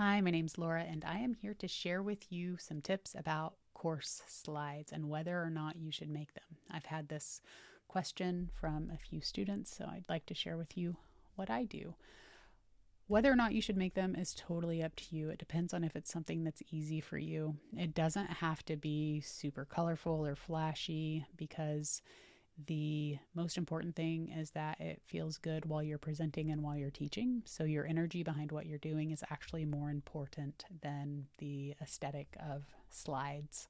Hi, my name's Laura, and I am here to share with you some tips about course slides and whether or not you should make them. I've had this question from a few students, so I'd like to share with you what I do. Whether or not you should make them is totally up to you. It depends on if it's something that's easy for you. It doesn't have to be super colorful or flashy because the most important thing is that it feels good while you're presenting and while you're teaching. So your energy behind what you're doing is actually more important than the aesthetic of slides.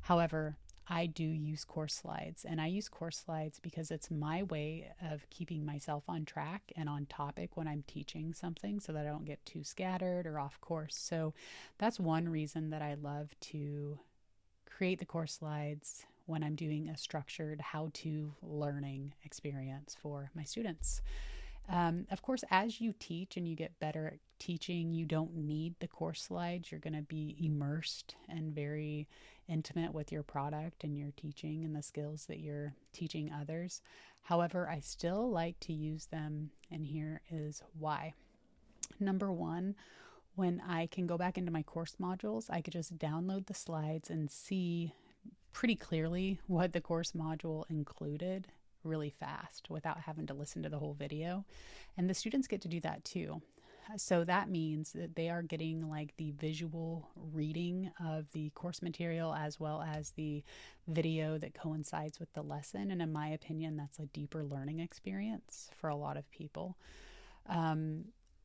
However, I do use course slides, and I use course slides because it's my way of keeping myself on track and on topic when I'm teaching something so that I don't get too scattered or off course. So that's one reason that I love to create the course slides when I'm doing a structured how-to learning experience for my students. Of course, as you teach and you get better at teaching, you don't need the course slides. You're going to be immersed and very intimate with your product and your teaching and the skills that you're teaching others. However, I still like to use them, and here is why. Number one, when I can go back into my course modules, I could just download the slides and see pretty clearly what the course module included really fast without having to listen to the whole video. And the students get to do that too. So that means that they are getting like the visual reading of the course material as well as the video that coincides with the lesson. And in my opinion, that's a deeper learning experience for a lot of people.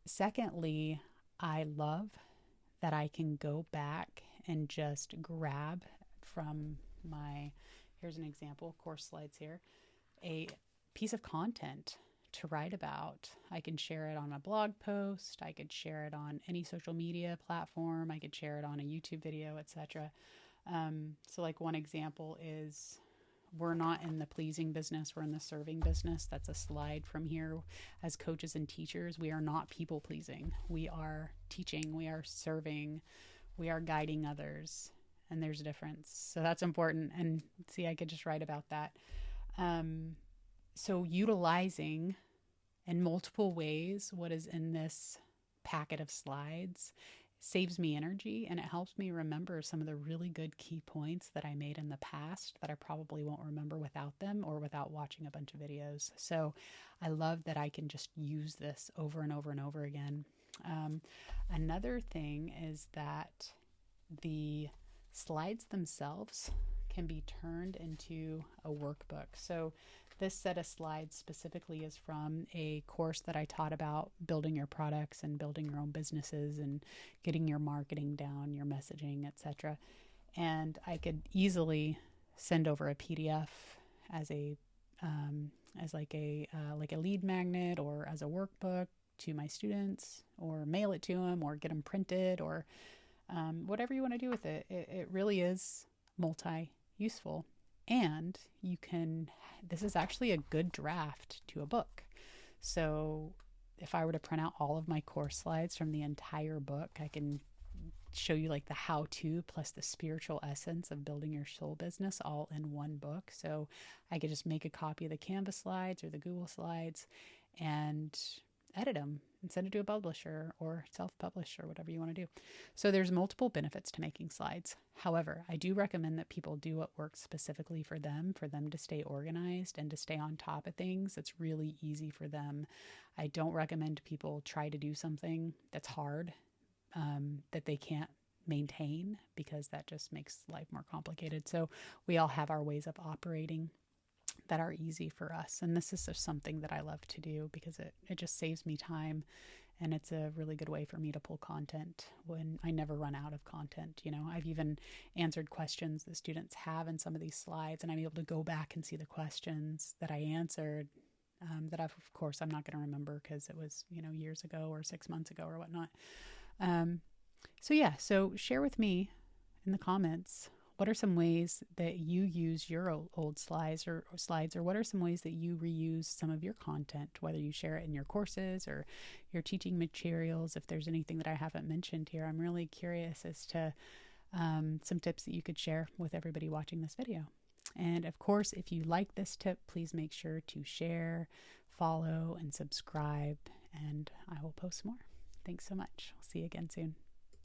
Secondly, I love that I can go back and just grab from here's an example, course slides here, a piece of content to write about. I can share it on a blog post. I could share it on any social media platform. I could share it on a YouTube video, etc. So like one example is, we're not in the pleasing business, we're in the serving business. That's a slide from here. As coaches and teachers, we are not people pleasing. We are teaching, we are serving, we are guiding others, and there's a difference. So that's important. And see, I could just write about that. So utilizing in multiple ways what is in this packet of slides saves me energy, and it helps me remember some of the really good key points that I made in the past that I probably won't remember without them or without watching a bunch of videos. So I love that I can just use this over and over and over again. Another thing is that the slides themselves can be turned into a workbook. So this set of slides specifically is from a course that I taught about building your products and building your own businesses and getting your marketing down, your messaging, etc. And I could easily send over a PDF as a like a lead magnet or as a workbook to my students, or mail it to them, or get them printed, or whatever you want to do with it. It really is multi-useful. And this is actually a good draft to a book. So if I were to print out all of my course slides from the entire book, I can show you like the how-to plus the spiritual essence of building your soul business all in one book. So I could just make a copy of the Canva slides or the Google slides and edit them and send it to a publisher or self-publish or whatever you want to do. So there's multiple benefits to making slides. However, I do recommend that people do what works specifically for them to stay organized and to stay on top of things. It's really easy for them. I don't recommend people try to do something that's hard, that they can't maintain, because that just makes life more complicated. So we all have our ways of operating that are easy for us. And this is just something that I love to do because it just saves me time, and it's a really good way for me to pull content when I never run out of content. You know, I've even answered questions that students have in some of these slides, and I'm able to go back and see the questions that I answered that of course I'm not going to remember because it was, years ago or 6 months ago or whatnot. So share with me in the comments, what are some ways that you use your old slides, or what are some ways that you reuse some of your content, whether you share it in your courses or your teaching materials? If there's anything that I haven't mentioned here, I'm really curious as to some tips that you could share with everybody watching this video. And of course, if you like this tip, please make sure to share, follow, and subscribe, and I will post more. Thanks so much. I'll see you again soon.